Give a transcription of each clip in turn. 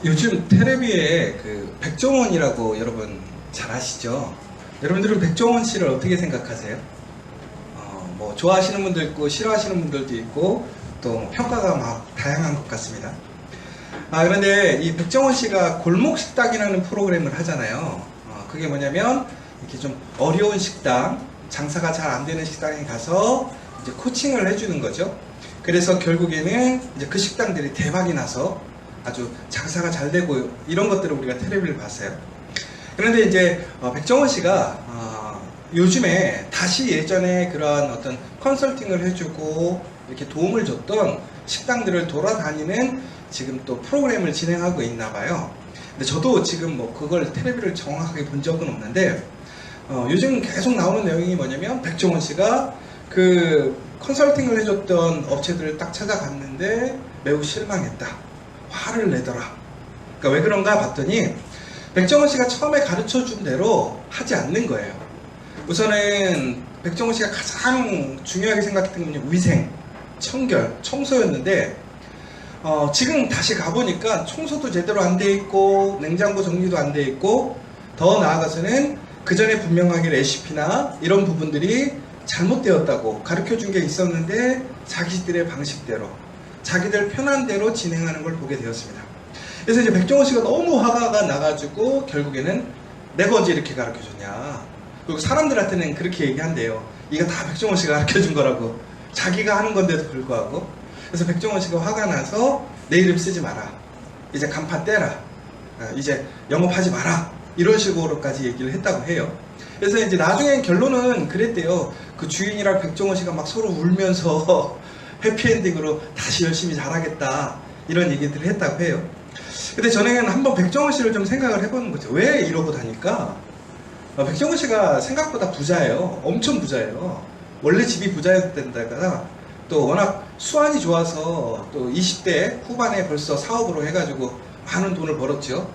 요즘 텔레비에 그 백종원이라고 여러분 잘 아시죠? 여러분들은 백종원 씨를 어떻게 생각하세요? 뭐 좋아하시는 분도 있고 싫어하시는 분들도 있고 또 평가가 막 다양한 것 같습니다. 그런데 이 백종원 씨가 골목식당이라는 프로그램을 하잖아요. 그게 뭐냐면 이렇게 좀 어려운 식당, 장사가 잘 안 되는 식당에 가서 이제 코칭을 해주는 거죠. 그래서 결국에는 이제 그 식당들이 대박이 나서 아주 장사가 잘 되고 이런 것들을 우리가 텔레비를 봤어요. 그런데 이제 백종원 씨가 요즘에 다시 예전에 그런 어떤 컨설팅을 해주고 이렇게 도움을 줬던 식당들을 돌아다니는 지금 또 프로그램을 진행하고 있나 봐요. 근데 저도 지금 뭐 그걸 텔레비를 정확하게 본 적은 없는데 요즘 계속 나오는 내용이 뭐냐면 백종원 씨가 그 컨설팅을 해줬던 업체들을 딱 찾아갔는데 매우 실망했다. 화를 내더라. 그러니까 왜 그런가 봤더니 백종원 씨가 처음에 가르쳐 준 대로 하지 않는 거예요. 우선은 백종원 씨가 가장 중요하게 생각했던 건 위생, 청결, 청소였는데 지금 다시 가보니까 청소도 제대로 안 돼 있고 냉장고 정리도 안 돼 있고 더 나아가서는 그 전에 분명하게 레시피나 이런 부분들이 잘못되었다고 가르쳐 준 게 있었는데 자기들의 방식대로 자기들 편한 대로 진행하는 걸 보게 되었습니다. 그래서 이제 백종원 씨가 너무 화가 나가지고 결국에는 내가 언제 이렇게 가르쳐 줬냐. 그리고 사람들한테는 그렇게 얘기한대요. 이거 다 백종원 씨가 가르쳐 준 거라고. 자기가 하는 건데도 불구하고. 그래서 백종원 씨가 화가 나서 내 이름 쓰지 마라. 이제 간판 떼라. 이제 영업하지 마라. 이런 식으로까지 얘기를 했다고 해요. 그래서 이제 나중에 결론은 그랬대요. 그 주인이랑 백종원 씨가 막 서로 울면서 해피엔딩으로 다시 열심히 잘하겠다. 이런 얘기들을 했다고 해요. 근데 저는 한번 백종원 씨를 좀 생각을 해보는 거죠. 왜 이러고 다니까? 백종원 씨가 생각보다 부자예요. 엄청 부자예요. 원래 집이 부자였다가 또 워낙 수완이 좋아서 또 20대 후반에 벌써 사업으로 해가지고 많은 돈을 벌었죠.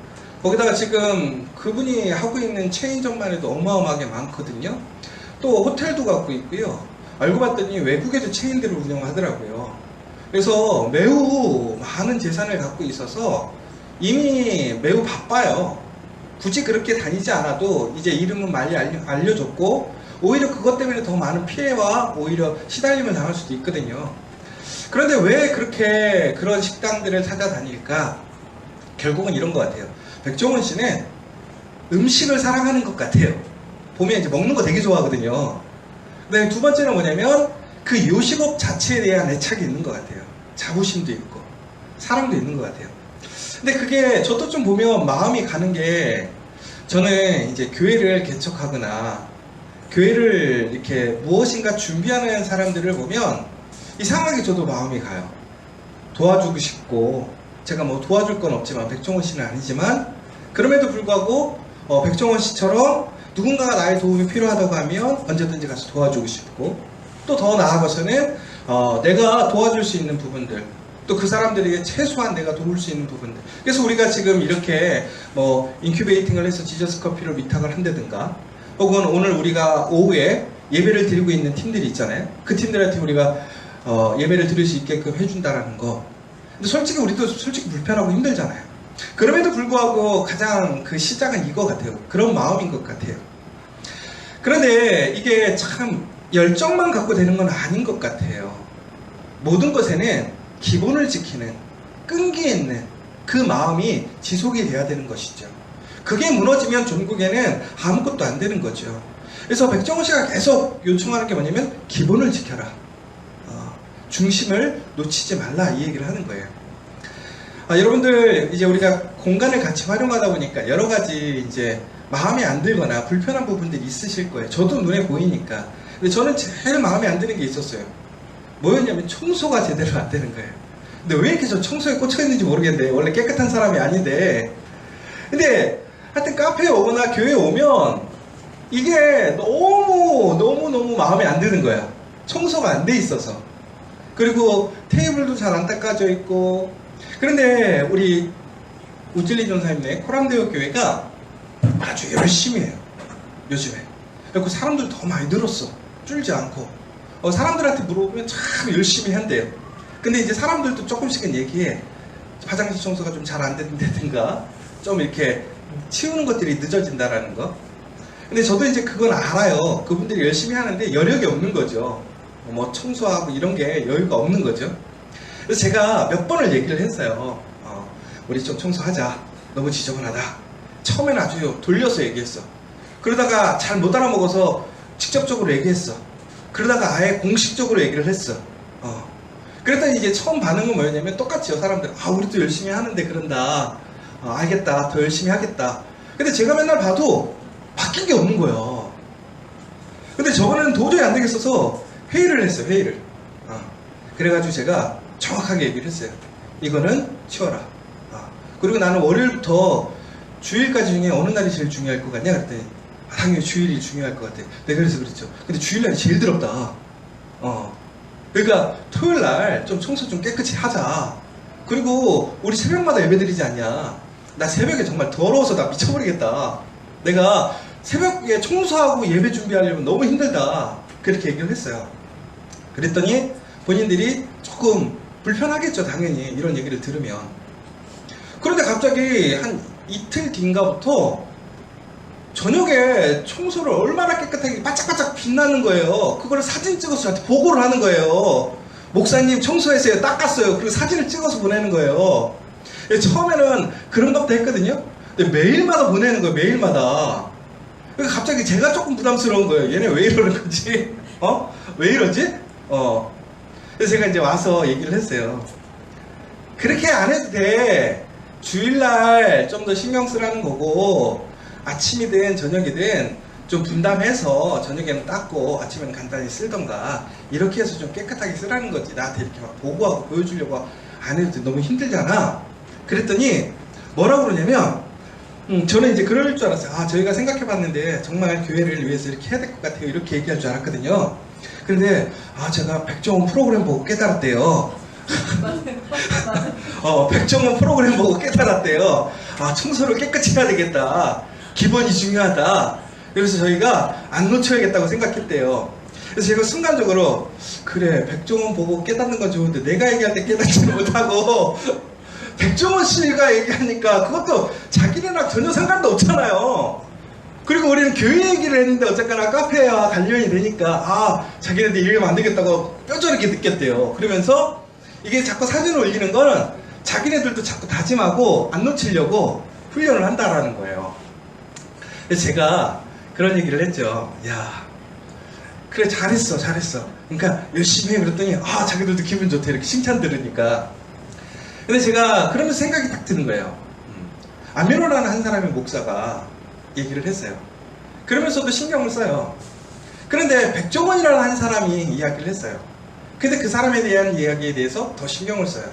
거기다가 지금 그분이 하고 있는 체인점만 해도 어마어마하게 많거든요. 또 호텔도 갖고 있고요. 알고 봤더니 외국에도 체인들을 운영하더라고요. 그래서 매우 많은 재산을 갖고 있어서 이미 매우 바빠요. 굳이 그렇게 다니지 않아도 이제 이름은 많이 알려줬고 오히려 그것 때문에 더 많은 피해와 오히려 시달림을 당할 수도 있거든요. 그런데 왜 그렇게 그런 식당들을 찾아다닐까? 결국은 이런 것 같아요. 백종원 씨는 음식을 사랑하는 것 같아요. 보면 이제 먹는 거 되게 좋아하거든요. 그다음에 두 번째는 뭐냐면 그 요식업 자체에 대한 애착이 있는 것 같아요. 자부심도 있고 사랑도 있는 것 같아요. 근데 그게 저도 좀 보면 마음이 가는 게 저는 이제 교회를 개척하거나 교회를 이렇게 무엇인가 준비하는 사람들을 보면 이상하게 저도 마음이 가요. 도와주고 싶고 제가 뭐 도와줄 건 없지만 백종원 씨는 아니지만 그럼에도 불구하고 백종원 씨처럼 누군가가 나의 도움이 필요하다고 하면 언제든지 가서 도와주고 싶고 또 더 나아가서는 내가 도와줄 수 있는 부분들 또 그 사람들에게 최소한 내가 도울 수 있는 부분들. 그래서 우리가 지금 이렇게 뭐 인큐베이팅을 해서 지저스 커피를 위탁을 한다든가 혹은 오늘 우리가 오후에 예배를 드리고 있는 팀들이 있잖아요. 그 팀들한테 우리가 예배를 드릴 수 있게끔 해준다라는 거. 근데 솔직히 우리도 솔직히 불편하고 힘들잖아요. 그럼에도 불구하고 가장 그 시작은 이거 같아요. 그런 마음인 것 같아요. 그런데 이게 참 열정만 갖고 되는 건 아닌 것 같아요. 모든 것에는 기본을 지키는 끈기 있는 그 마음이 지속이 돼야 되는 것이죠. 그게 무너지면 전국에는 아무것도 안 되는 거죠. 그래서 백종원 씨가 계속 요청하는 게 뭐냐면 기본을 지켜라. 중심을 놓치지 말라 이 얘기를 하는 거예요. 여러분들 이제 우리가 공간을 같이 활용하다 보니까 여러 가지 이제 마음에 안 들거나 불편한 부분들이 있으실 거예요. 저도 눈에 보이니까. 근데 저는 제일 마음에 안 드는 게 있었어요. 뭐였냐면 청소가 제대로 안 되는 거예요. 근데 왜 이렇게 저 청소에 꽂혀 있는지 모르겠는데 원래 깨끗한 사람이 아닌데 근데 하여튼 카페에 오거나 교회에 오면 이게 너무 마음에 안 드는 거야. 청소가 안 돼 있어서. 그리고 테이블도 잘 안 닦아져 있고. 그런데 우리 우찔리 전사님네 코람대교 교회가 아주 열심히 해요. 요즘에. 그리고 사람들 더 많이 늘었어. 줄지 않고. 사람들한테 물어보면 참 열심히 한대요. 근데 이제 사람들도 조금씩은 얘기해. 화장실 청소가 좀 잘 안 된다든가 좀 이렇게 치우는 것들이 늦어진다라는 거. 근데 저도 이제 그건 알아요. 그분들이 열심히 하는데 여력이 없는 거죠. 뭐 청소하고 이런 게 여유가 없는 거죠. 그래서 제가 몇 번을 얘기를 했어요. 우리 좀 청소하자. 너무 지저분하다. 처음에는 아주 돌려서 얘기했어. 그러다가 잘 못 알아먹어서 직접적으로 얘기했어. 그러다가 아예 공식적으로 얘기를 했어. 그랬더니 이제 처음 반응은 뭐였냐면 똑같이요. 사람들 우리도 열심히 하는데 그런다. 알겠다. 더 열심히 하겠다. 근데 제가 맨날 봐도 바뀐 게 없는 거예요. 근데 저번에는 도저히 안 되겠어서 회의를 했어요. 회의를. 그래가지고 제가 정확하게 얘기를 했어요. 이거는 치워라. 그리고 나는 월요일부터 주일까지 중에 어느 날이 제일 중요할 것 같냐? 그랬더니 당연히 주일이 중요할 것 같아. 내가 그래서 그랬죠. 근데 주일날이 제일 더럽다. 그러니까 토요일날 좀 청소 좀 깨끗이 하자. 그리고 우리 새벽마다 예배드리지 않냐? 나 새벽에 정말 더러워서 나 미쳐버리겠다. 내가 새벽에 청소하고 예배 준비하려면 너무 힘들다. 그렇게 얘기를 했어요. 그랬더니 본인들이 조금 불편하겠죠. 당연히 이런 얘기를 들으면. 그런데 갑자기 한 이틀 뒤인가부터 저녁에 청소를 얼마나 깨끗하게 바짝바짝 빛나는 거예요. 그걸 사진 찍어서 저한테 보고를 하는 거예요. 목사님 청소했어요. 닦았어요. 그리고 사진을 찍어서 보내는 거예요. 처음에는 그런 것도 했거든요. 근데 매일마다 보내는 거예요. 매일마다. 그러니까 갑자기 제가 조금 부담스러운 거예요. 얘네 왜 이러는 거지? 왜 이러지? 그래서 제가 이제 와서 얘기를 했어요. 그렇게 안 해도 돼. 주일날 좀 더 신경 쓰라는 거고, 아침이든 저녁이든 좀 분담해서 저녁에는 닦고 아침에는 간단히 쓸던가 이렇게 해서 좀 깨끗하게 쓰라는 거지. 나한테 이렇게 막 보고하고 보여주려고 안 해도 돼. 너무 힘들잖아. 그랬더니 뭐라고 그러냐면 저는 이제 그럴 줄 알았어요. 저희가 생각해봤는데 정말 교회를 위해서 이렇게 해야 될 것 같아요. 이렇게 얘기할 줄 알았거든요. 근데 제가 백종원 프로그램 보고 깨달았대요. 백종원 프로그램 보고 깨달았대요. 청소를 깨끗이 해야 되겠다. 기본이 중요하다. 그래서 저희가 안 놓쳐야겠다고 생각했대요. 그래서 제가 순간적으로 그래, 백종원 보고 깨닫는 건 좋은데 내가 얘기할 때 깨닫지는 못하고 백종원 씨가 얘기하니까 그것도 자기네랑 전혀 상관도 없잖아요. 그리고 우리는 교회 얘기를 했는데 어쨌거나 카페와 관련이 되니까 자기네들 이러면 안 되겠다고 뼈저리게 느꼈대요. 그러면서 이게 자꾸 사진을 올리는 거는 자기네들도 자꾸 다짐하고 안 놓치려고 훈련을 한다라는 거예요. 그래서 제가 그런 얘기를 했죠. 야, 그래, 잘했어. 그러니까 열심히 해. 그랬더니 자기들도 기분 좋대. 이렇게 칭찬 들으니까. 근데 제가 그러면서 생각이 딱 드는 거예요. 안면호라는 한 사람의 목사가 얘기를 했어요. 그러면서도 신경을 써요. 그런데 백종원이라는 한 사람이 이야기를 했어요. 근데 그 사람에 대한 이야기에 대해서 더 신경을 써요.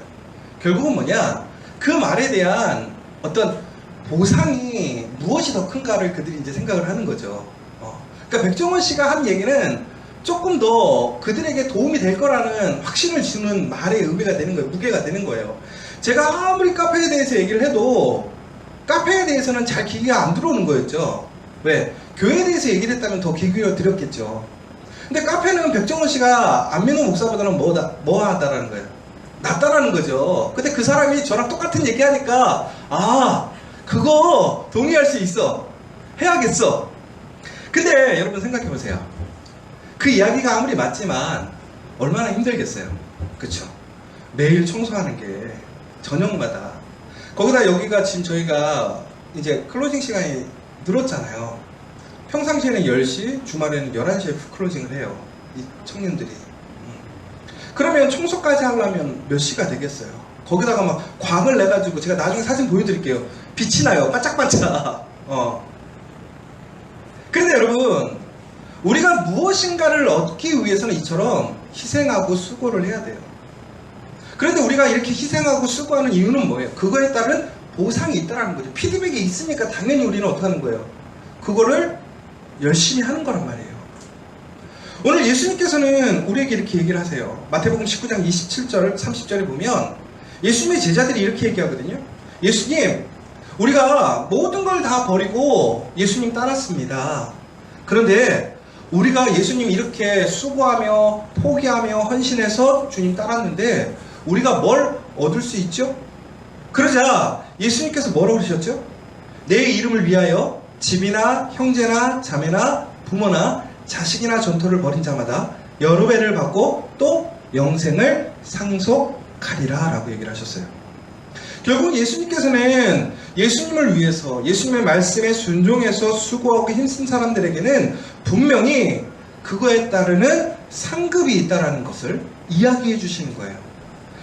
결국은 뭐냐, 그 말에 대한 어떤 보상이 무엇이 더 큰가를 그들이 이제 생각을 하는 거죠. 그러니까 백종원 씨가 한 얘기는 조금 더 그들에게 도움이 될 거라는 확신을 주는 말의 의미가 되는 거예요. 무게가 되는 거예요. 제가 아무리 카페에 대해서 얘기를 해도 카페에 대해서는 잘 귀가 안 들어오는 거였죠. 왜? 교회에 대해서 얘기를 했다면 더 귀 기울여 드렸겠죠. 근데 카페는 백종원 씨가 안민호 목사보다는 뭐하다라는 거예요? 낫다라는 거죠. 근데 그 사람이 저랑 똑같은 얘기하니까 그거 동의할 수 있어. 해야겠어. 근데 여러분 생각해 보세요. 그 이야기가 아무리 맞지만 얼마나 힘들겠어요. 그쵸? 매일 청소하는 게 저녁마다. 거기다 여기가 지금 저희가 이제 클로징 시간이 늘었잖아요. 평상시에는 10시, 주말에는 11시에 클로징을 해요. 이 청년들이. 그러면 청소까지 하려면 몇 시가 되겠어요? 거기다가 막 광을 내가지고 제가 나중에 사진 보여드릴게요. 빛이 나요. 반짝반짝. 그런데 여러분, 우리가 무엇인가를 얻기 위해서는 이처럼 희생하고 수고를 해야 돼요. 그런데 우리가 이렇게 희생하고 수고하는 이유는 뭐예요? 그거에 따른 보상이 있다는 거죠. 피드백이 있으니까 당연히 우리는 어떻게 하는 거예요? 그거를 열심히 하는 거란 말이에요. 오늘 예수님께서는 우리에게 이렇게 얘기를 하세요. 마태복음 19장 27절 30절에 보면 예수님의 제자들이 이렇게 얘기하거든요. 예수님, 우리가 모든 걸 다 버리고 예수님 따랐습니다. 그런데 우리가 예수님 이렇게 수고하며 포기하며 헌신해서 주님 따랐는데 우리가 뭘 얻을 수 있죠? 그러자 예수님께서 뭐라고 그러셨죠? 내 이름을 위하여 집이나 형제나 자매나 부모나 자식이나 전토를 벌인 자마다 여러 배를 받고 또 영생을 상속하리라 라고 얘기를 하셨어요. 결국 예수님께서는 예수님을 위해서 예수님의 말씀에 순종해서 수고하고 힘쓴 사람들에게는 분명히 그거에 따르는 상급이 있다는 것을 이야기해 주시는 거예요.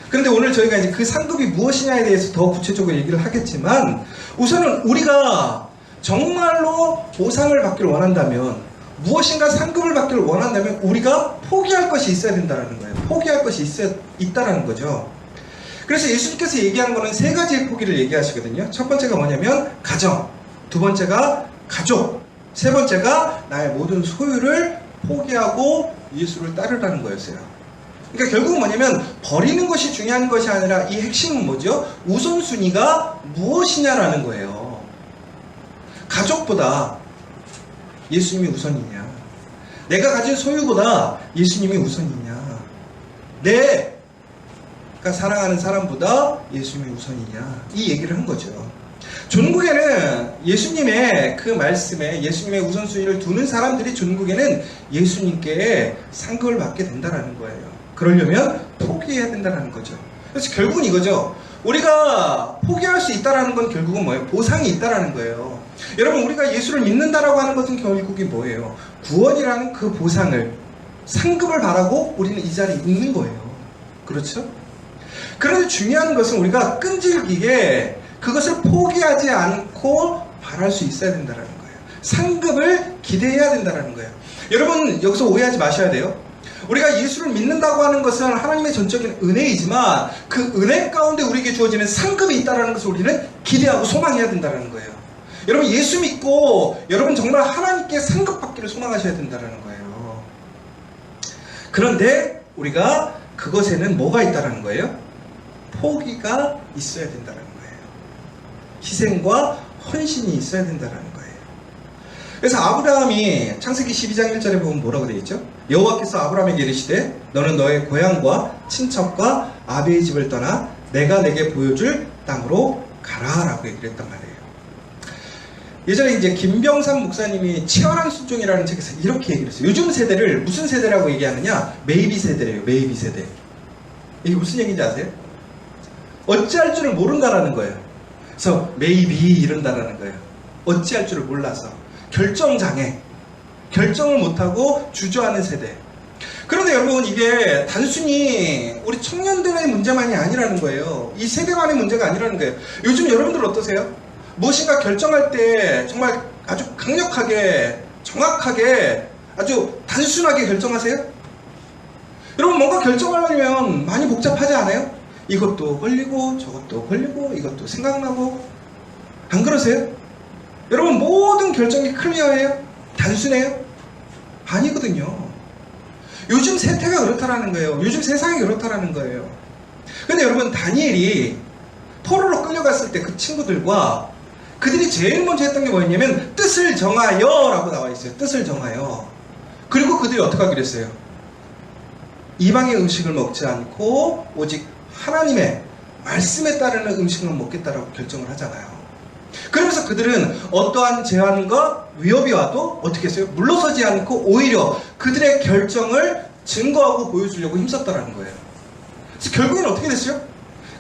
그런데 오늘 저희가 이제 그 상급이 무엇이냐에 대해서 더 구체적으로 얘기를 하겠지만, 우선은 우리가 정말로 보상을 받기를 원한다면, 무엇인가 상급을 받기를 원한다면 우리가 포기할 것이 있어야 된다는 거예요. 포기할 것이 있다라는 거죠. 그래서 예수님께서 얘기하는 거는 세 가지의 포기를 얘기하시거든요. 첫 번째가 뭐냐면 가정, 두 번째가 가족, 세 번째가 나의 모든 소유를 포기하고 예수를 따르라는 거였어요. 그러니까 결국은 뭐냐면 버리는 것이 중요한 것이 아니라 이 핵심은 뭐죠? 우선순위가 무엇이냐라는 거예요. 가족보다 예수님이 우선이냐, 내가 가진 소유보다 예수님이 우선이냐, 내가 사랑하는 사람보다 예수님이 우선이냐, 이 얘기를 한 거죠. 존국에는 예수님의 그 말씀에 예수님의 우선순위를 두는 사람들이 존국에는 예수님께 상급을 받게 된다는 거예요. 그러려면 포기해야 된다는 거죠. 그래서 결국은 이거죠. 우리가 포기할 수 있다는 건 결국은 뭐예요? 보상이 있다는 거예요. 여러분, 우리가 예수를 믿는다라고 하는 것은 결국이 뭐예요? 구원이라는 그 보상을, 상급을 바라고 우리는 이 자리에 있는 거예요. 그렇죠? 그런데 중요한 것은 우리가 끈질기게 그것을 포기하지 않고 바랄 수 있어야 된다는 거예요. 상급을 기대해야 된다는 거예요. 여러분, 여기서 오해하지 마셔야 돼요. 우리가 예수를 믿는다고 하는 것은 하나님의 전적인 은혜이지만 그 은혜 가운데 우리에게 주어지는 상급이 있다는 것을 우리는 기대하고 소망해야 된다는 거예요. 여러분, 예수 믿고 여러분 정말 하나님께 상급 받기를 소망하셔야 된다는 거예요. 그런데 우리가 그것에는 뭐가 있다는 거예요? 포기가 있어야 된다는 거예요. 희생과 헌신이 있어야 된다는 거예요. 그래서 아브라함이 창세기 12장 1절에 보면 뭐라고 되어 있죠? 여호와께서 아브라함에게 이르시되 너는 너의 고향과 친척과 아비의 집을 떠나 내가 내게 보여줄 땅으로 가라 라고 얘기를 했단 말이에요. 예전에 이제 김병삼 목사님이 치열한 순종이라는 책에서 이렇게 얘기를 했어요. 요즘 세대를 무슨 세대라고 얘기하느냐? 메이비 세대래요. 메이비 세대. 이게 무슨 얘기인지 아세요? 어찌할 줄을 모른다라는 거예요. 그래서 메이비 이런다라는 거예요. 어찌할 줄을 몰라서. 결정장애, 결정을 못하고 주저하는 세대. 그런데 여러분, 이게 단순히 우리 청년들의 문제만이 아니라는 거예요. 이 세대만의 문제가 아니라는 거예요. 요즘 여러분들 어떠세요? 무엇인가 결정할 때 정말 아주 강력하게, 정확하게, 아주 단순하게 결정하세요? 여러분, 뭔가 결정하려면 많이 복잡하지 않아요? 이것도 걸리고 저것도 걸리고 이것도 생각나고. 안 그러세요? 여러분, 모든 결정이 클리어해요? 단순해요? 아니거든요. 요즘 세태가 그렇다라는 거예요. 요즘 세상이 그렇다라는 거예요. 근데 여러분, 다니엘이 포로로 끌려갔을 때 그 친구들과 그들이 제일 먼저 했던 게 뭐였냐면 뜻을 정하여 라고 나와 있어요. 뜻을 정하여. 그리고 그들이 어떻게 하기로 했어요? 이방의 음식을 먹지 않고 오직 하나님의 말씀에 따르는 음식만 먹겠다라고 결정을 하잖아요. 그러면서 그들은 어떠한 제한과 위협이 와도 어떻게 했어요? 물러서지 않고 오히려 그들의 결정을 증거하고 보여주려고 힘썼다는 거예요. 그래서 결국엔 어떻게 됐어요?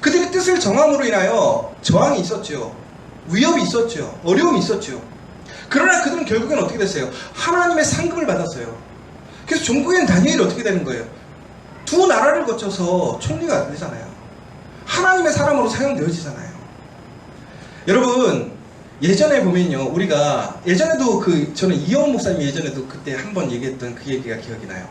그들의 뜻을 정함으로 인하여 저항이 있었죠. 위협이 있었죠. 어려움이 있었죠. 그러나 그들은 결국엔 어떻게 됐어요? 하나님의 상급을 받았어요. 그래서 종국에는 다니엘이 어떻게 되는 거예요? 두 나라를 거쳐서 총리가 되잖아요. 하나님의 사람으로 사용되어지잖아요. 여러분, 예전에 보면요, 우리가 예전에도 저는 이영훈 목사님이 예전에도 그때 한번 얘기했던 그 얘기가 기억이 나요.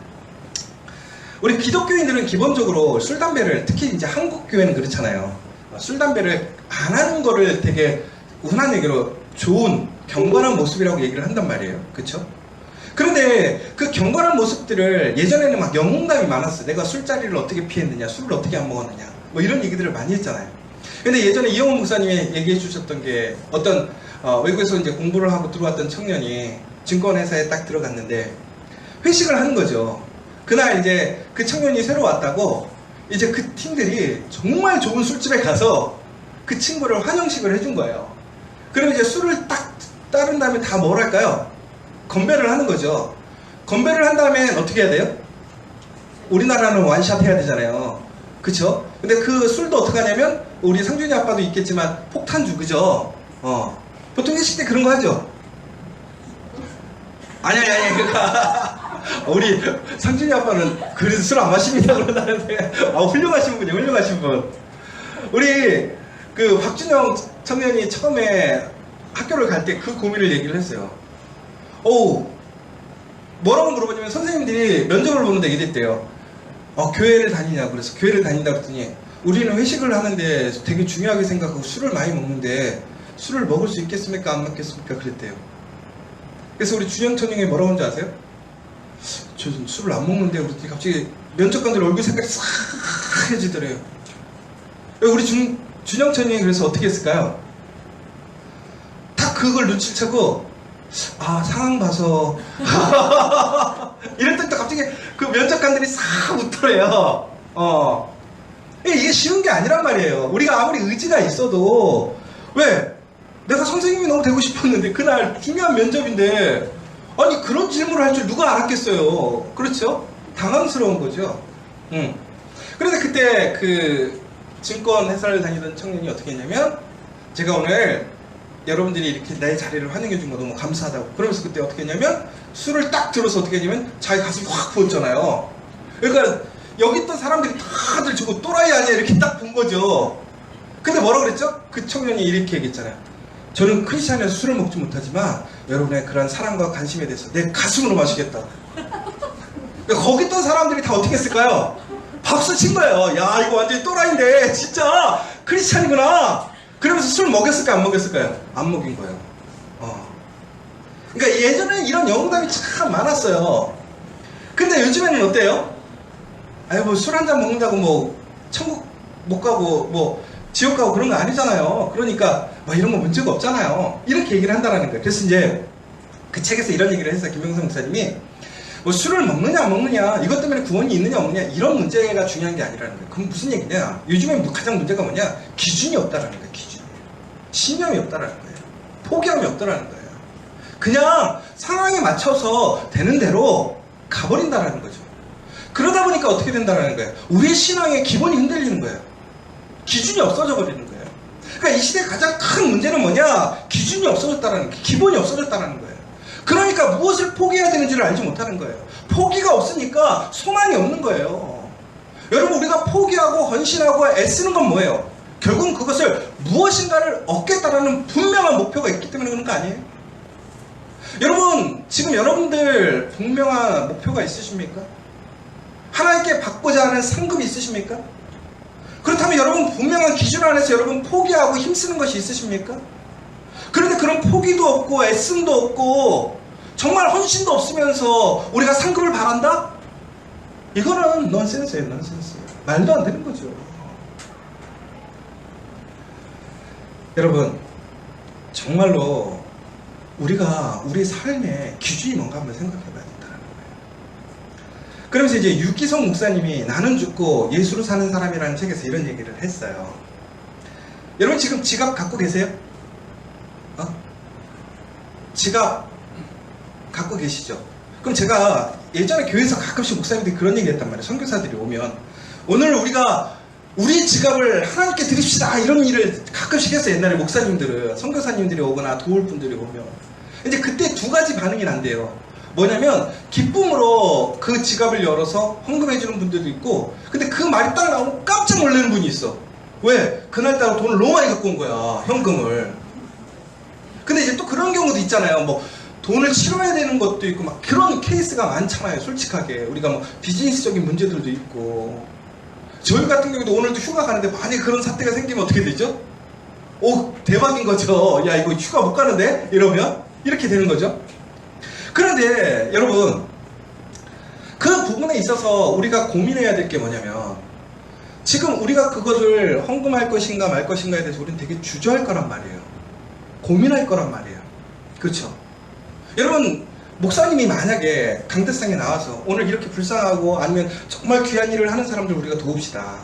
우리 기독교인들은 기본적으로 술 담배를, 특히 이제 한국 교회는 그렇잖아요. 술 담배를 안 하는 거를 되게 운한 얘기로 좋은 경건한 모습이라고 얘기를 한단 말이에요. 그렇죠? 그런데 그 경건한 모습들을 예전에는 막 영웅담이 많았어요. 내가 술자리를 어떻게 피했느냐, 술을 어떻게 안 먹었느냐, 뭐 이런 얘기들을 많이 했잖아요. 근데 예전에 이영훈 목사님이 얘기해 주셨던 게 어떤 외국에서 이제 공부를 하고 들어왔던 청년이 증권회사에 딱 들어갔는데 회식을 하는 거죠. 그날 이제 그 청년이 새로 왔다고 이제 그 팀들이 정말 좋은 술집에 가서 그 친구를 환영식을 해준 거예요. 그럼 이제 술을 딱 따른 다음에 다 뭘 할까요? 건배를 하는 거죠. 건배를 한 다음에 어떻게 해야 돼요? 우리나라는 완샷 해야 되잖아요. 그쵸? 근데 그 술도 어떻게 하냐면 우리 상준이 아빠도 있겠지만 폭탄주, 그죠? 보통 회식 때 그런 거 하죠? 아니 그러니까 우리 상준이 아빠는 그래서 술 안 마십니다 그러다는데 훌륭하신 분이에요. 훌륭하신 분. 우리 그 박준영 청년이 처음에 학교를 갈 때 그 고민을 얘기를 했어요. 뭐라고 물어보냐면 선생님들이 면접을 보는데 이랬대요. 교회를 다니냐 그래서 교회를 다닌다 그랬더니 우리는 회식을 하는데 되게 중요하게 생각하고 술을 많이 먹는데 술을 먹을 수 있겠습니까 안 먹겠습니까 그랬대요. 그래서 우리 준영 청년이 뭐라고 하는지 아세요? 저 술을 안 먹는데 그랬더니 갑자기 면접관들 얼굴 색깔이 싸해지더래요. 우리 준영 청년이 그래서 어떻게 했을까요? 딱 그걸 눈치를 채고 상황 봐서 이랬더니 또 갑자기 그 면접관들이 싹 웃더래요. 이게 쉬운 게 아니란 말이에요. 우리가 아무리 의지가 있어도 왜? 내가 선생님이 너무 되고 싶었는데 그날 중요한 면접인데 아니 그런 질문을 할 줄 누가 알았겠어요. 그렇죠? 당황스러운 거죠. 그런데 그때 그 증권 회사를 다니던 청년이 어떻게 했냐면 제가 오늘 여러분들이 이렇게 내 자리를 환영해 준 거 너무 감사하다고 그러면서 그때 어떻게 했냐면 술을 딱 들어서 어떻게 했냐면 자기 가슴이 확 부었잖아요. 그러니까 여기 있던 사람들이 다들 저거 또라이 아니야 이렇게 딱 본 거죠. 근데 뭐라 그랬죠? 그 청년이 이렇게 얘기했잖아요. 저는 크리스찬에서 술을 먹지 못하지만 여러분의 그런 사랑과 관심에 대해서 내 가슴으로 마시겠다. 그러니까 거기 있던 사람들이 다 어떻게 했을까요? 박수 친 거예요. 야 이거 완전히 또라이인데 진짜 크리스찬이구나. 그러면서 술 먹였을까요? 안 먹였을까요? 안 먹인 거예요. 그러니까 예전에는 이런 영웅담이 참 많았어요. 근데 요즘에는 어때요? 뭐 술 한잔 먹는다고 뭐 천국 못 가고 뭐 지옥 가고 그런 거 아니잖아요. 그러니까 뭐 이런 거 문제가 없잖아요. 이렇게 얘기를 한다는 거예요. 그래서 이제 그 책에서 이런 얘기를 했어요. 김영선 목사님이 뭐 술을 먹느냐 안 먹느냐 이것 때문에 구원이 있느냐 없느냐 이런 문제가 중요한 게 아니라는 거예요. 그럼 무슨 얘기냐? 요즘에 가장 문제가 뭐냐? 기준이 없다라는 거예요. 기준. 신념이 없다라는 거예요. 포기함이 없다라는 거예요. 그냥 상황에 맞춰서 되는 대로 가버린다라는 거죠. 그러다 보니까 어떻게 된다라는 거예요? 우리의 신앙의 기본이 흔들리는 거예요. 기준이 없어져 버리는 거예요. 그러니까 이 시대의 가장 큰 문제는 뭐냐? 기준이 없어졌다라는 거예요. 기본이 없어졌다라는 거예요. 그러니까 무엇을 포기해야 되는지를 알지 못하는 거예요. 포기가 없으니까 소망이 없는 거예요. 여러분 우리가 포기하고 헌신하고 애쓰는 건 뭐예요? 결국은 그것을 무엇인가를 얻겠다라는 분명한 목표가 있기 때문에 그런 거 아니에요? 여러분 지금 여러분들 분명한 목표가 있으십니까? 하나님께 받고자 하는 상급이 있으십니까? 그렇다면 여러분 분명한 기준 안에서 여러분 포기하고 힘쓰는 것이 있으십니까? 그런데 그런 포기도 없고 애씀도 없고 정말 헌신도 없으면서 우리가 상급을 바란다? 이거는 넌센스예요. 넌센스. 말도 안 되는 거죠. 여러분 정말로 우리가 우리 삶의 기준이 뭔가 한번 생각해 봐야 된다는 거예요. 그러면서 이제 유기성 목사님이 나는 죽고 예수로 사는 사람이라는 책에서 이런 얘기를 했어요. 여러분 지금 지갑 갖고 계세요? 지갑 갖고 계시죠? 그럼 제가 예전에 교회에서 가끔씩 목사님들이 그런 얘기 했단 말이에요. 선교사들이 오면 오늘 우리가 우리 지갑을 하나님께 드립시다 이런 일을 가끔씩 했어요. 옛날에 목사님들은 선교사님들이 오거나 도울 분들이 오면 이제 그때 두 가지 반응이 난대요. 뭐냐면 기쁨으로 그 지갑을 열어서 헌금해 주는 분들도 있고 근데 그 말이 딱 나오면 깜짝 놀라는 분이 있어. 왜? 그날따라 돈을 너무 많이 갖고 온 거야. 현금을. 근데 이제 또 그런 경우도 있잖아요. 뭐 돈을 치러야 되는 것도 있고 막 그런 케이스가 많잖아요. 솔직하게 우리가 뭐 비즈니스적인 문제들도 있고 저희 같은 경우도 오늘도 휴가 가는데 만약에 그런 사태가 생기면 어떻게 되죠? 오 대박인 거죠. 야 이거 휴가 못 가는데? 이러면 이렇게 되는 거죠. 그런데 여러분 그 부분에 있어서 우리가 고민해야 될 게 뭐냐면 지금 우리가 그것을 헌금할 것인가 말 것인가에 대해서 우리는 되게 주저할 거란 말이에요. 고민할 거란 말이에요. 그렇죠? 여러분 목사님이 만약에 강대상에 나와서 오늘 이렇게 불쌍하고 아니면 정말 귀한 일을 하는 사람들 우리가 도웁시다.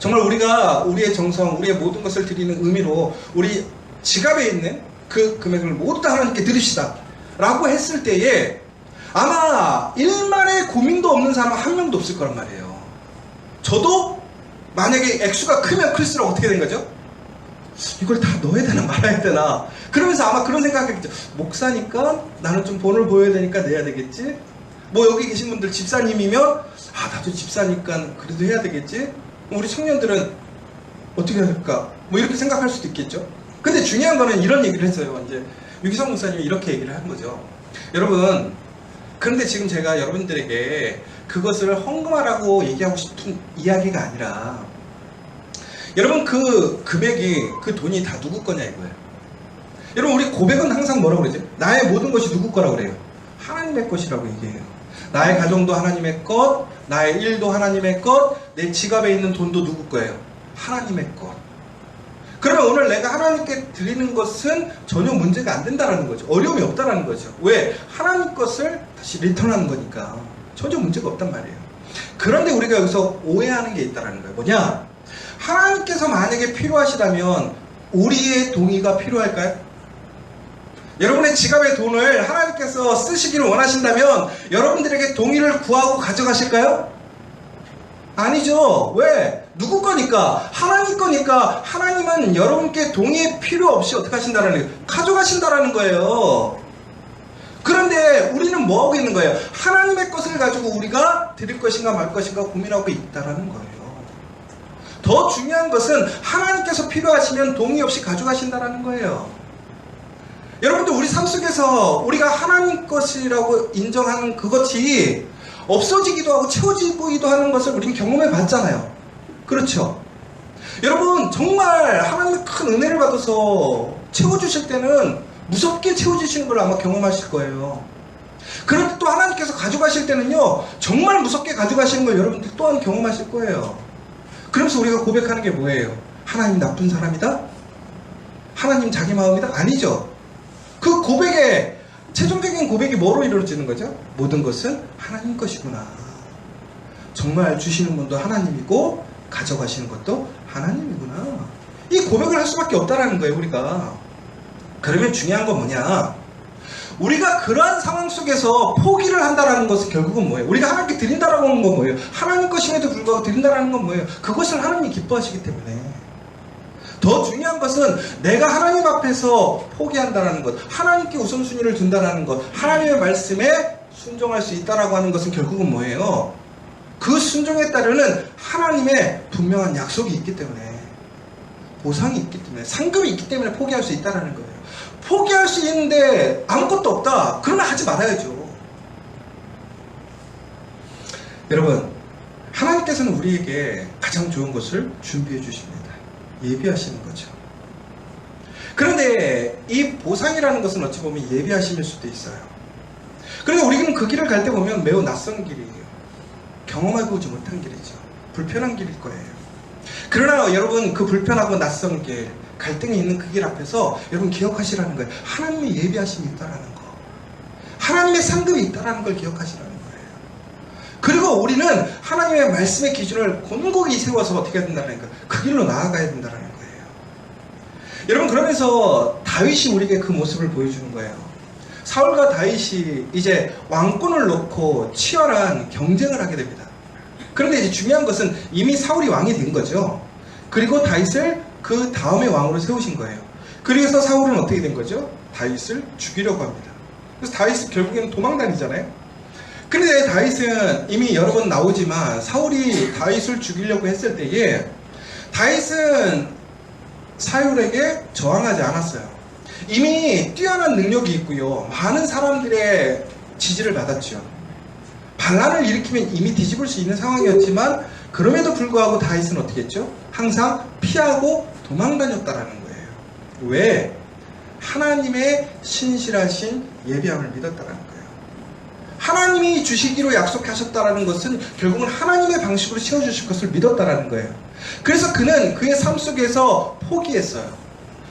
정말 우리가 우리의 정성, 우리의 모든 것을 드리는 의미로 우리 지갑에 있는 그 금액을 모두 다 하나님께 드립시다 라고 했을 때에 아마 일말의 고민도 없는 사람 한 명도 없을 거란 말이에요. 저도 만약에 액수가 크면 클수록 어떻게 된 거죠? 이걸 다 넣어야 되나 말아야 되나, 그러면서 아마 그런 생각했겠죠. 목사니까 나는 좀 본을 보여야 되니까 내야 되겠지. 뭐 여기 계신 분들 집사님이면 나도 집사니까 그래도 해야 되겠지. 우리 청년들은 어떻게 해야 될까, 뭐 이렇게 생각할 수도 있겠죠. 근데 중요한 거는 이런 얘기를 했어요. 이제 유기성 목사님이 이렇게 얘기를 한 거죠. 여러분, 그런데 지금 제가 여러분들에게 그것을 헌금하라고 얘기하고 싶은 이야기가 아니라, 여러분 그 금액이, 그 돈이 다 누구 거냐 이거예요. 여러분, 우리 고백은 항상 뭐라고 그러죠? 나의 모든 것이 누구 거라고 그래요? 하나님의 것이라고 얘기해요. 나의 가정도 하나님의 것, 나의 일도 하나님의 것, 내 지갑에 있는 돈도 누구 거예요? 하나님의 것. 그러면 오늘 내가 하나님께 드리는 것은 전혀 문제가 안 된다는 거죠. 어려움이 없다는 거죠. 왜? 하나님 것을 다시 리턴하는 거니까 전혀 문제가 없단 말이에요. 그런데 우리가 여기서 오해하는 게 있다는 거예요. 뭐냐? 하나님께서 만약에 필요하시다면 우리의 동의가 필요할까요? 여러분의 지갑의 돈을 하나님께서 쓰시기를 원하신다면 여러분들에게 동의를 구하고 가져가실까요? 아니죠. 왜? 누구 거니까? 하나님 거니까. 하나님은 여러분께 동의 필요 없이 어떻게 하신다는 거예요? 가져가신다는 거예요. 그런데 우리는 뭐 하고 있는 거예요? 하나님의 것을 가지고 우리가 드릴 것인가 말 것인가 고민하고 있다는 거예요. 더 중요한 것은 하나님께서 필요하시면 동의 없이 가져가신다는 거예요. 여러분들, 우리 삶 속에서 우리가 하나님 것이라고 인정하는 그것이 없어지기도 하고 채워지기도 하는 것을 우리는 경험해 봤잖아요. 그렇죠? 여러분, 정말 하나님의 큰 은혜를 받아서 채워주실 때는 무섭게 채워주시는 걸 아마 경험하실 거예요. 그런데 또 하나님께서 가져가실 때는요, 정말 무섭게 가져가시는 걸 여러분들 또한 경험하실 거예요. 그러면서 우리가 고백하는 게 뭐예요? 하나님 나쁜 사람이다? 하나님 자기 마음이다? 아니죠. 그 고백의 최종적인 고백이 뭐로 이루어지는 거죠? 모든 것은 하나님 것이구나. 정말 주시는 분도 하나님이고 가져가시는 것도 하나님이구나. 이 고백을 할 수밖에 없다라는 거예요, 우리가. 그러면 중요한 건 뭐냐? 우리가 그러한 상황 속에서 포기를 한다라는 것은 결국은 뭐예요? 우리가 하나님께 드린다라고 하는 건 뭐예요? 하나님 것임에도 불구하고 드린다라는 건 뭐예요? 그것을 하나님이 기뻐하시기 때문에. 더 중요한 것은 내가 하나님 앞에서 포기한다는 것, 하나님께 우선순위를 둔다는 것, 하나님의 말씀에 순종할 수 있다라고 하는 것은 결국은 뭐예요? 그 순종에 따르는 하나님의 분명한 약속이 있기 때문에, 보상이 있기 때문에, 상급이 있기 때문에 포기할 수 있다는 거예요. 포기할 수 있는데 아무것도 없다? 그러면 하지 말아야죠. 여러분, 하나님께서는 우리에게 가장 좋은 것을 준비해 주십니다. 예비하시는 거죠. 그런데 이 보상이라는 것은 어찌 보면 예비하심일 수도 있어요. 그런데 우리는 그 길을 갈 때 보면 매우 낯선 길이에요. 경험해보지 못한 길이죠. 불편한 길일 거예요. 그러나 여러분, 그 불편하고 낯선 길, 갈등이 있는 그 길 앞에서 여러분 기억하시라는 거예요. 하나님의 예비하심이 있다라는 거, 하나님의 상급이 있다라는 걸 기억하시라는 거예요. 그리고 우리는 하나님의 말씀의 기준을 곤고히 세워서 어떻게 해야 된다는 거예요? 그 길로 나아가야 된다는 거예요. 여러분, 그러면서 다윗이 우리에게 그 모습을 보여주는 거예요. 사울과 다윗이 이제 왕권을 놓고 치열한 경쟁을 하게 됩니다. 그런데 이제 중요한 것은 이미 사울이 왕이 된 거죠. 그리고 다윗을 그 다음에 왕으로 세우신 거예요. 그래서 사울은 어떻게 된 거죠? 다윗을 죽이려고 합니다. 그래서 다윗은 결국에는 도망다니잖아요. 그런데 다윗은 이미 여러 번 나오지만 사울이 다윗을 죽이려고 했을 때에 다윗은 사울에게 저항하지 않았어요. 이미 뛰어난 능력이 있고요, 많은 사람들의 지지를 받았죠. 반란을 일으키면 이미 뒤집을 수 있는 상황이었지만 그럼에도 불구하고 다윗은 어떻게 했죠? 항상 피하고 도망다녔다라는 거예요. 왜? 하나님의 신실하신 예비함을 믿었다라는 거예요. 하나님이 주시기로 약속하셨다라는 것은 결국은 하나님의 방식으로 채워주실 것을 믿었다라는 거예요. 그래서 그는 그의 삶 속에서 포기했어요.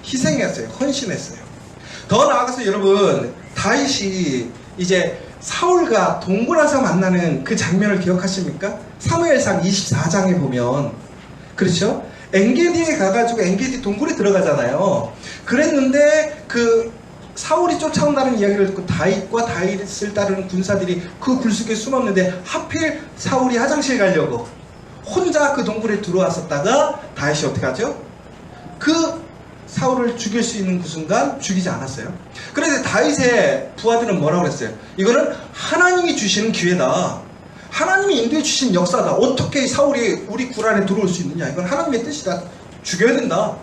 희생했어요. 헌신했어요. 더 나아가서 여러분, 다윗이 이제 사울과 동굴에서 만나는 그 장면을 기억하십니까? 사무엘상 24장에 보면 그 그렇죠? 엔게디에 가가지고 엔게디 동굴에 들어가잖아요. 그랬는데 그 사울이 쫓아온다는 이야기를 듣고 다윗과 다윗을 따르는 군사들이 그 굴속에 숨었는데 하필 사울이 화장실 가려고 혼자 그 동굴에 들어왔었다가 다윗이 어떻게 하죠? 그 사울을 죽일 수 있는 그 순간 죽이지 않았어요. 그래서 다윗의 부하들은 뭐라고 그랬어요? 이거는 하나님이 주시는 기회다. 하나님이 인도해 주신 역사다. 어떻게 사울이 우리 굴 안에 들어올 수 있느냐? 이건 하나님의 뜻이다. 죽여야 된다.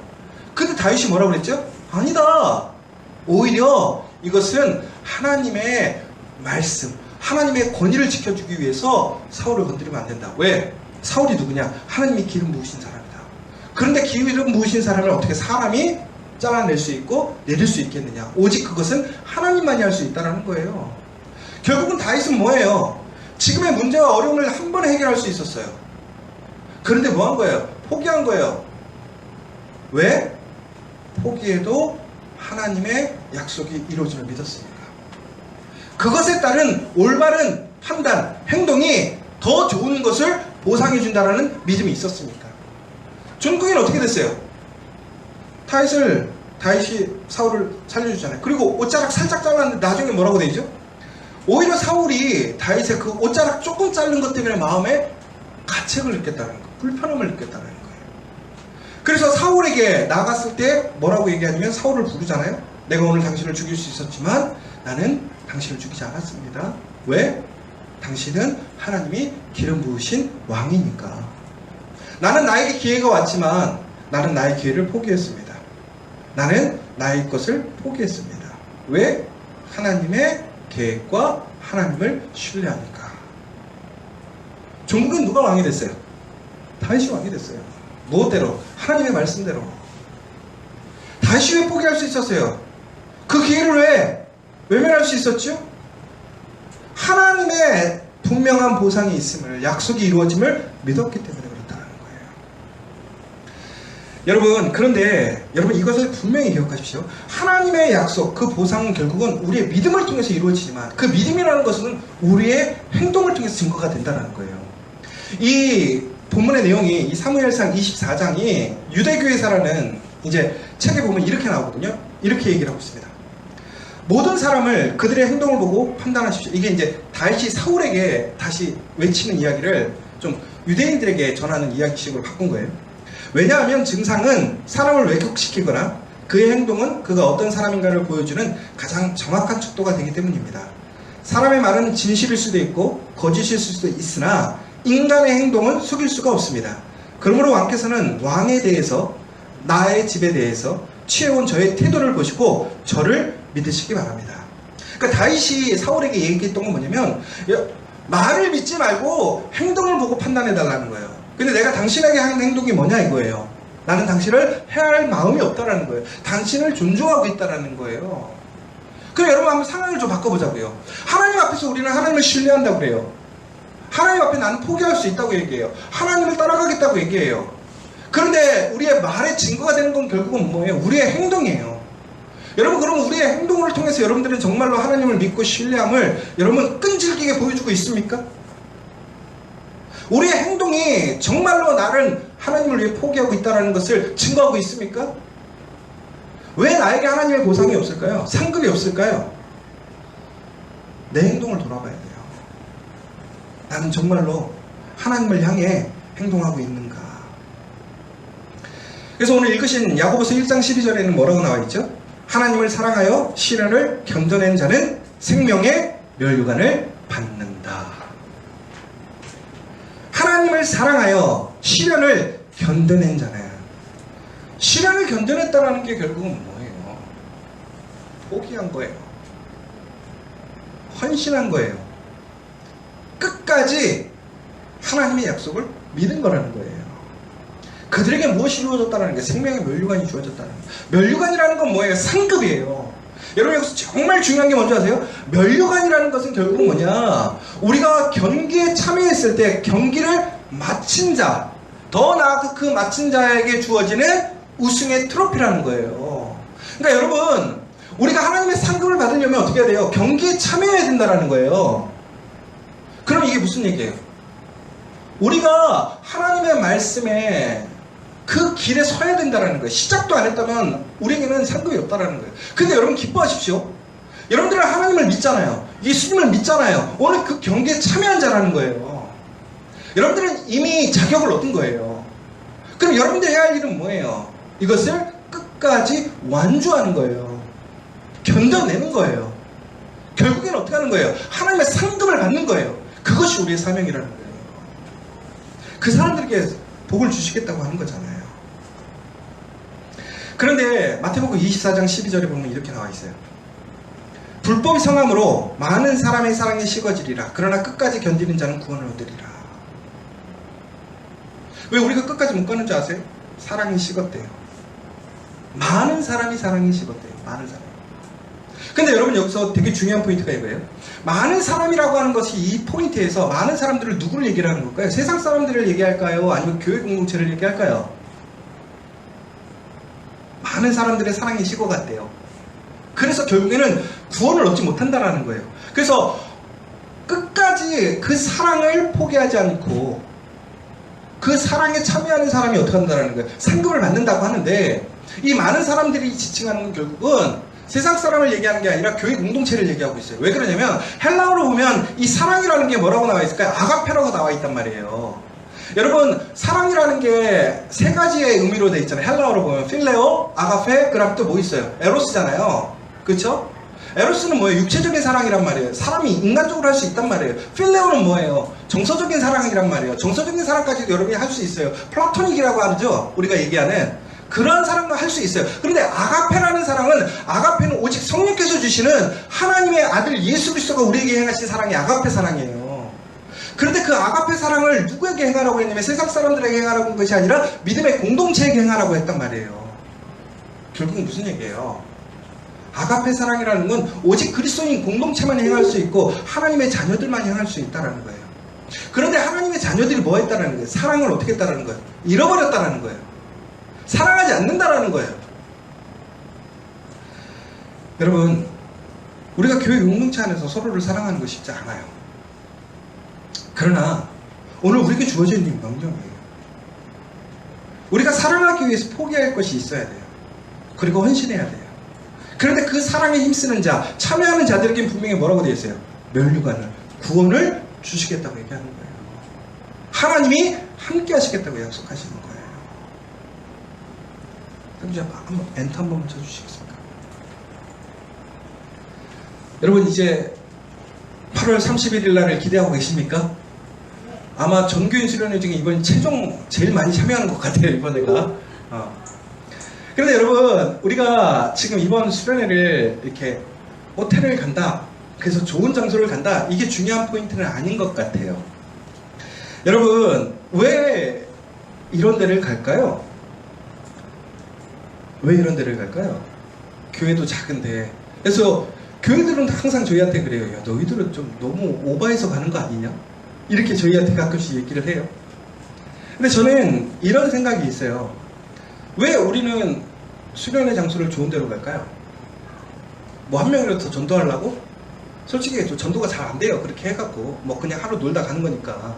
근데 다윗이 뭐라고 그랬죠? 아니다. 오히려 이것은 하나님의 말씀, 하나님의 권위를 지켜주기 위해서 사울을 건드리면 안 된다. 왜? 사울이 누구냐? 하나님이 기름 부으신 사람이다. 그런데 기름 부으신 사람을 어떻게 사람이 잘라낼 수 있고 내릴 수 있겠느냐? 오직 그것은 하나님만이 할 수 있다는 거예요. 결국은 다윗은 뭐예요? 지금의 문제와 어려움을 한 번에 해결할 수 있었어요. 그런데 뭐 한 거예요? 포기한 거예요. 왜? 포기해도 하나님의 약속이 이루어짐을 믿었으니까. 그것에 따른 올바른 판단, 행동이 더 좋은 것을 보상해준다는 믿음이 있었으니까. 전국에는 어떻게 됐어요? 다윗이 사울을 살려주잖아요. 그리고 옷자락 살짝 잘랐는데 나중에 뭐라고 되죠? 오히려 사울이 다윗의 그 옷자락 조금 자른 것 때문에 마음에 가책을 느꼈다는 거, 불편함을 느꼈다는 거예요. 그래서 사울에게 나갔을 때 뭐라고 얘기하냐면 사울을 부르잖아요. 내가 오늘 당신을 죽일 수 있었지만 나는 당신을 죽이지 않았습니다. 왜? 당신은 하나님이 기름 부으신 왕이니까. 나는 나에게 기회가 왔지만 나는 나의 기회를 포기했습니다. 나는 나의 것을 포기했습니다. 왜? 하나님의 계획과 하나님을 신뢰하니까. 종국은 누가 왕이 됐어요? 다윗이 왕이 됐어요. 무엇대로? 하나님의 말씀대로. 다윗이 왜 포기할 수 있었어요? 그 기회를 왜 외면할 수 있었죠? 하나님의 분명한 보상이 있음을, 약속이 이루어짐을 믿었기 때문에 그렇다는 거예요. 여러분, 그런데 여러분 이것을 분명히 기억하십시오. 하나님의 약속, 그 보상은 결국은 우리의 믿음을 통해서 이루어지지만 그 믿음이라는 것은 우리의 행동을 통해서 증거가 된다는 거예요. 이 본문의 내용이 이 사무엘상 24장이 유대교회사라는 이제 책에 보면 이렇게 나오거든요. 이렇게 얘기를 하고 있습니다. 모든 사람을 그들의 행동을 보고 판단하십시오. 이게 이제 다윗이 사울에게 다시 외치는 이야기를 좀 유대인들에게 전하는 이야기식으로 바꾼 거예요. 왜냐하면 증상은 사람을 왜곡시키거나 그의 행동은 그가 어떤 사람인가를 보여주는 가장 정확한 척도가 되기 때문입니다. 사람의 말은 진실일 수도 있고 거짓일 수도 있으나 인간의 행동은 속일 수가 없습니다. 그러므로 왕께서는 왕에 대해서, 나의 집에 대해서 취해온 저의 태도를 보시고 저를 믿으시기 바랍니다. 그러니까 다윗이 사울에게 얘기했던 건 뭐냐면 말을 믿지 말고 행동을 보고 판단해 달라는 거예요. 근데 내가 당신에게 하는 행동이 뭐냐 이거예요. 나는 당신을 해할 마음이 없다라는 거예요. 당신을 존중하고 있다라는 거예요. 그럼 여러분 한번 상황을 좀 바꿔보자고요. 하나님 앞에서 우리는 하나님을 신뢰한다고 그래요. 하나님 앞에 나는 포기할 수 있다고 얘기해요. 하나님을 따라가겠다고 얘기해요. 그런데 우리의 말의 증거가 되는 건 결국은 뭐예요? 우리의 행동이에요. 여러분, 그럼 우리의 행동을 통해서 여러분들은 정말로 하나님을 믿고 신뢰함을 여러분 끈질기게 보여주고 있습니까? 우리의 행동이 정말로 나를 하나님을 위해 포기하고 있다는 것을 증거하고 있습니까? 왜 나에게 하나님의 보상이 없을까요? 상급이 없을까요? 내 행동을 돌아봐야 돼요. 나는 정말로 하나님을 향해 행동하고 있는가? 그래서 오늘 읽으신 야고보서 1장 12절에는 뭐라고 나와 있죠? 하나님을 사랑하여 시련을 견뎌낸 자는 생명의 면류관을 받는다. 하나님을 사랑하여 시련을 견뎌낸 자는, 시련을 견뎌냈다는 게 결국은 뭐예요? 포기한 거예요. 헌신한 거예요. 끝까지 하나님의 약속을 믿은 거라는 거예요. 그들에게 무엇이 주어졌다는 게 생명의 면류관이 주어졌다는 거예요. 면류관이라는 건 뭐예요? 상급이에요. 여러분 여기서 정말 중요한 게 뭔지 아세요? 면류관이라는 것은 결국 뭐냐? 우리가 경기에 참여했을 때 경기를 마친 자, 더 나아가 그 마친 자에게 주어지는 우승의 트로피라는 거예요. 그러니까 여러분, 우리가 하나님의 상급을 받으려면 어떻게 해야 돼요? 경기에 참여해야 된다는 거예요. 그럼 이게 무슨 얘기예요? 우리가 하나님의 말씀에 그 길에 서야 된다는 거예요. 시작도 안 했다면 우리에게는 상급이 없다는 거예요. 근데 여러분 기뻐하십시오. 여러분들은 하나님을 믿잖아요. 예수님을 믿잖아요. 오늘 그 경기에 참여한 자라는 거예요. 여러분들은 이미 자격을 얻은 거예요. 그럼 여러분들이 해야 할 일은 뭐예요? 이것을 끝까지 완주하는 거예요. 견뎌내는 거예요. 결국에는 어떻게 하는 거예요? 하나님의 상급을 받는 거예요. 그것이 우리의 사명이라는 거예요. 그 사람들에게 복을 주시겠다고 하는 거잖아요. 그런데 마태복음 24장 12절에 보면 이렇게 나와 있어요. 불법이 성함으로 많은 사람의 사랑이 식어지리라. 그러나 끝까지 견디는 자는 구원을 얻으리라. 왜 우리가 끝까지 못 가는 줄 아세요? 사랑이 식었대요. 많은 사람이 사랑이 식었대요. 많은 사람. 근데 여러분 여기서 되게 중요한 포인트가 이거예요. 많은 사람이라고 하는 것이 이 포인트에서 많은 사람들을 누구를 얘기를 하는 걸까요? 세상 사람들을 얘기할까요? 아니면 교회 공동체를 얘기할까요? 많은 사람들의 사랑이 식어갔대요. 그래서 결국에는 구원을 얻지 못한다는 거예요. 그래서 끝까지 그 사랑을 포기하지 않고 그 사랑에 참여하는 사람이 어떻게 한다는 거예요? 상급을 받는다고 하는데 이 많은 사람들이 지칭하는 건 결국은 세상 사람을 얘기하는 게 아니라 교회 공동체를 얘기하고 있어요. 왜 그러냐면 헬라어로 보면 이 사랑이라는 게 뭐라고 나와 있을까요? 아가페라고 나와 있단 말이에요. 여러분 사랑이라는 게 세 가지의 의미로 되어 있잖아요. 헬라어로 보면 필레오, 아가페, 그다음 또 뭐 있어요? 에로스잖아요. 그렇죠? 에로스는 뭐예요? 육체적인 사랑이란 말이에요. 사람이 인간적으로 할 수 있단 말이에요. 필레오는 뭐예요? 정서적인 사랑이란 말이에요. 정서적인 사랑까지도 여러분이 할 수 있어요. 플라토닉이라고 하죠. 우리가 얘기하는 그러한 사랑도 할 수 있어요. 그런데 아가페라는 사랑은 아가페는 오직 성령께서 주시는 하나님의 아들 예수 그리스도가 우리에게 행하신 사랑이 아가페 사랑이에요. 그런데 그 아가페 사랑을 누구에게 행하라고 했냐면 세상 사람들에게 행하라고 한 것이 아니라 믿음의 공동체에게 행하라고 했단 말이에요. 결국은 무슨 얘기예요? 아가페 사랑이라는 건 오직 그리스도인 공동체만 행할 수 있고 하나님의 자녀들만 행할 수 있다는 거예요. 그런데 하나님의 자녀들이 뭐 했다는 거예요? 사랑을 어떻게 했다는 거예요? 잃어버렸다는 거예요. 사랑하지 않는다라는 거예요. 여러분 우리가 교회 공동체 안에서 서로를 사랑하는 거 쉽지 않아요. 그러나 오늘 우리에게 주어져 있는 명령이에요. 우리가 사랑하기 위해서 포기할 것이 있어야 돼요. 그리고 헌신해야 돼요. 그런데 그 사랑에 힘쓰는 자, 참여하는 자들에게는 분명히 뭐라고 되어 있어요? 면류관을, 구원을 주시겠다고 얘기하는 거예요. 하나님이 함께 하시겠다고 약속하시는 거예요. 한번 엔터 한번 쳐주시겠습니까? 여러분 이제 8월 31일 날을 기대하고 계십니까? 아마 전교인 수련회 중에 이번 최종 제일 많이 참여하는 것 같아요. 이번에가. 그런데 여러분 우리가 지금 이번 수련회를 이렇게 호텔을 간다, 그래서 좋은 장소를 간다, 이게 중요한 포인트는 아닌 것 같아요. 여러분 왜 이런 데를 갈까요? 왜 이런 데를 갈까요? 교회도 작은데. 그래서 교회들은 항상 저희한테 그래요. 야, 너희들은 좀 너무 오버해서 가는 거 아니냐? 이렇게 저희한테 가끔씩 얘기를 해요. 근데 저는 이런 생각이 있어요. 왜 우리는 수련회 장소를 좋은 데로 갈까요? 뭐 한 명이라도 더 전도하려고? 솔직히 전도가 잘 안 돼요. 그렇게 해갖고 뭐 그냥 하루 놀다 가는 거니까.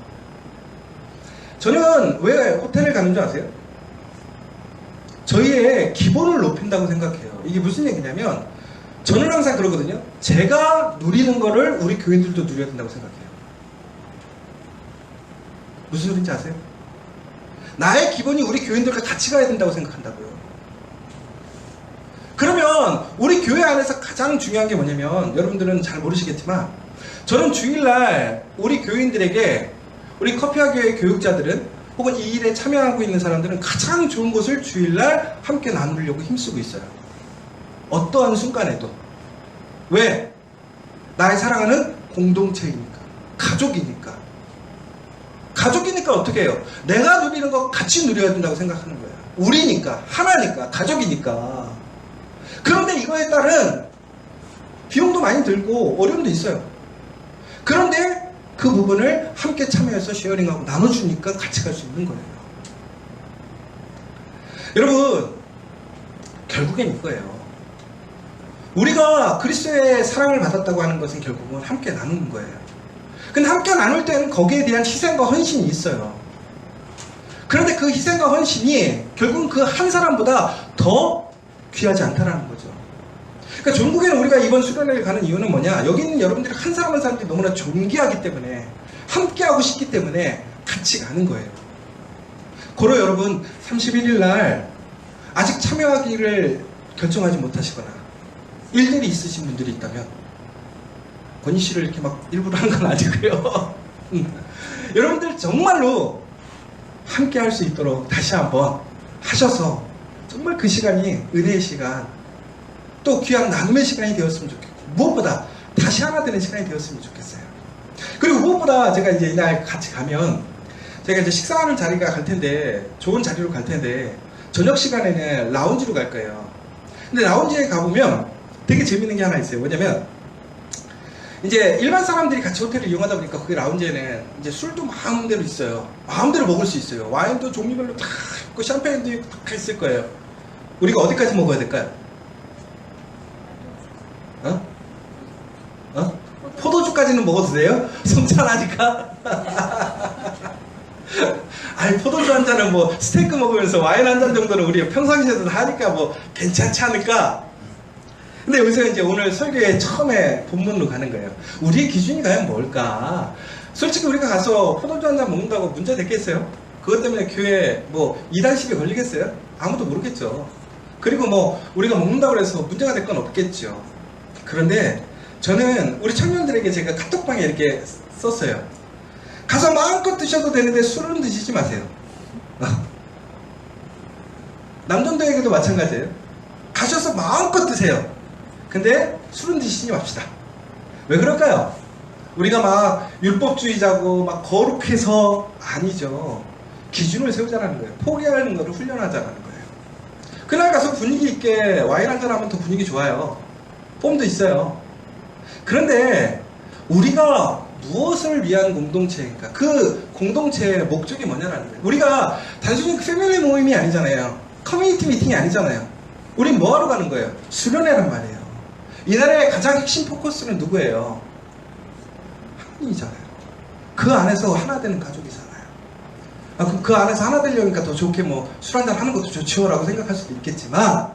저는 왜 호텔을 가는 줄 아세요? 저희의 기본을 높인다고 생각해요. 이게 무슨 얘기냐면 저는 항상 그러거든요. 제가 누리는 거를 우리 교인들도 누려야 된다고 생각해요. 무슨 소리인지 아세요? 나의 기본이 우리 교인들과 같이 가야 된다고 생각한다고요. 그러면 우리 교회 안에서 가장 중요한 게 뭐냐면, 여러분들은 잘 모르시겠지만 저는 주일날 우리 교인들에게, 우리 커피와 교회 교육자들은 혹은 이 일에 참여하고 있는 사람들은 가장 좋은 것을 주일날 함께 나누려고 힘쓰고 있어요. 어떠한 순간에도. 왜? 나의 사랑하는 공동체이니까, 가족이니까. 가족이니까 어떻게 해요? 내가 누리는 거 같이 누려야 된다고 생각하는 거예요. 우리니까, 하나니까, 가족이니까. 그런데 이거에 따른 비용도 많이 들고 어려움도 있어요. 그런데 그 부분을 함께 참여해서 쉐어링하고 나눠주니까 같이 갈 수 있는 거예요. 여러분, 결국엔 이거예요. 우리가 그리스도의 사랑을 받았다고 하는 것은 결국은 함께 나누는 거예요. 근데 함께 나눌 때는 거기에 대한 희생과 헌신이 있어요. 그런데 그 희생과 헌신이 결국은 그 한 사람보다 더 귀하지 않다라는 거죠. 그러니까 종국에는 우리가 이번 수련회를 가는 이유는 뭐냐? 여기 있는 여러분들이 한 사람 한 사람들이 너무나 존귀하기 때문에, 함께하고 싶기 때문에 같이 가는 거예요. 고로 여러분 31일 날 아직 참여하기를 결정하지 못하시거나 일들이 있으신 분들이 있다면, 권희 씨를 이렇게 막 일부러 하는 건 아니고요. 여러분들 정말로 함께 할 수 있도록 다시 한번 하셔서 정말 그 시간이 은혜의 시간, 또 귀한 나눔의 시간이 되었으면 좋겠고, 무엇보다 다시 하나 되는 시간이 되었으면 좋겠어요. 그리고 무엇보다 제가 이제 이날 같이 가면 제가 이제 식사하는 자리가 갈 텐데, 좋은 자리로 갈 텐데, 저녁 시간에는 라운지로 갈 거예요. 근데 라운지에 가보면 되게 재밌는 게 하나 있어요. 뭐냐면 이제 일반 사람들이 같이 호텔을 이용하다 보니까 거기 라운지에는 이제 술도 마음대로 있어요. 마음대로 먹을 수 있어요. 와인도 종류별로 다 있고 샴페인도 있고 다 있을 거예요. 우리가 어디까지 먹어야 될까요? 포도주까지는 먹어도 돼요? 성찬하니까? 아니, 포도주 한 잔은 뭐 스테이크 먹으면서 와인 한 잔 정도는 우리 평상시에도 하니까 뭐 괜찮지 않을까? 근데 여기서 이제 오늘 설교의 처음에 본문으로 가는 거예요. 우리의 기준이 과연 뭘까? 솔직히 우리가 가서 포도주 한 잔 먹는다고 문제 됐겠어요? 그것 때문에 교회 뭐 이단식이 걸리겠어요? 아무도 모르겠죠. 그리고 뭐 우리가 먹는다고 해서 문제가 될 건 없겠죠. 그런데 저는 우리 청년들에게 제가 카톡방에 이렇게 썼어요. 가서 마음껏 드셔도 되는데 술은 드시지 마세요. 남전도에게도 마찬가지예요. 가셔서 마음껏 드세요. 근데 술은 드시지 맙시다. 왜 그럴까요? 우리가 막 율법주의자고 막 거룩해서 아니죠. 기준을 세우자라는 거예요. 포기하는 거를 훈련하자라는 거예요. 그날 가서 분위기 있게 와인 한잔 하면 더 분위기 좋아요. 폼도 있어요. 그런데 우리가 무엇을 위한 공동체인가? 그 공동체의 목적이 뭐냐라는 거예요. 우리가 단순히 패밀리 모임이 아니잖아요. 커뮤니티 미팅이 아니잖아요. 우린 뭐하러 가는 거예요? 수련회란 말이에요. 이날의 가장 핵심 포커스는 누구예요? 하나님이잖아요. 그 안에서 하나 되는 가족이잖아요. 그 안에서 하나 되려니까 더 좋게 뭐 술 한잔 하는 것도 좋지요라고 생각할 수도 있겠지만,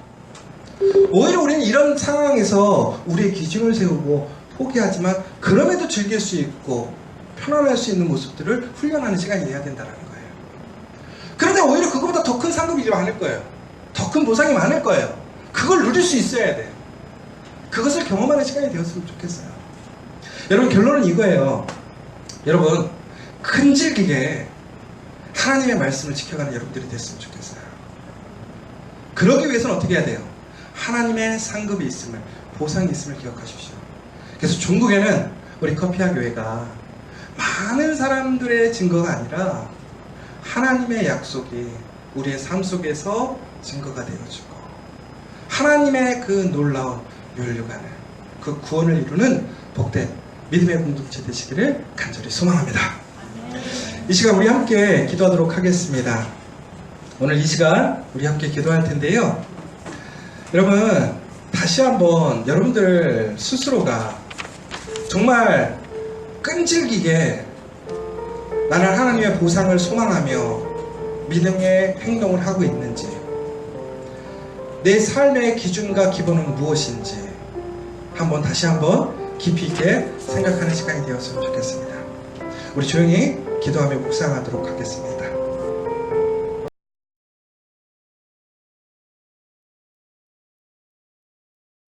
오히려 우리는 이런 상황에서 우리의 기준을 세우고 포기하지만 그럼에도 즐길 수 있고 편안할 수 있는 모습들을 훈련하는 시간이 돼야 된다는 거예요. 그런데 오히려 그거보다 더 큰 상급이 많을 거예요. 더 큰 보상이 많을 거예요. 그걸 누릴 수 있어야 돼요. 그것을 경험하는 시간이 되었으면 좋겠어요. 여러분, 결론은 이거예요. 여러분, 끈질기게 하나님의 말씀을 지켜가는 여러분들이 됐으면 좋겠어요. 그러기 위해서는 어떻게 해야 돼요? 하나님의 상급이 있음을, 보상이 있음을 기억하십시오. 그래서 종국에는 우리 커피아 교회가 많은 사람들의 증거가 아니라 하나님의 약속이 우리의 삶 속에서 증거가 되어주고, 하나님의 그 놀라운 멸류관을, 그 구원을 이루는 복된 믿음의 공동체 되시기를 간절히 소망합니다. 이 시간 우리 함께 기도하도록 하겠습니다. 오늘 이 시간 우리 함께 기도할 텐데요. 여러분, 다시 한번 여러분들 스스로가 정말 끈질기게 나는 하나님의 보상을 소망하며 믿음의 행동을 하고 있는지, 내 삶의 기준과 기본은 무엇인지 다시 한번 깊이 있게 생각하는 시간이 되었으면 좋겠습니다. 우리 조용히 기도하며 묵상하도록 하겠습니다.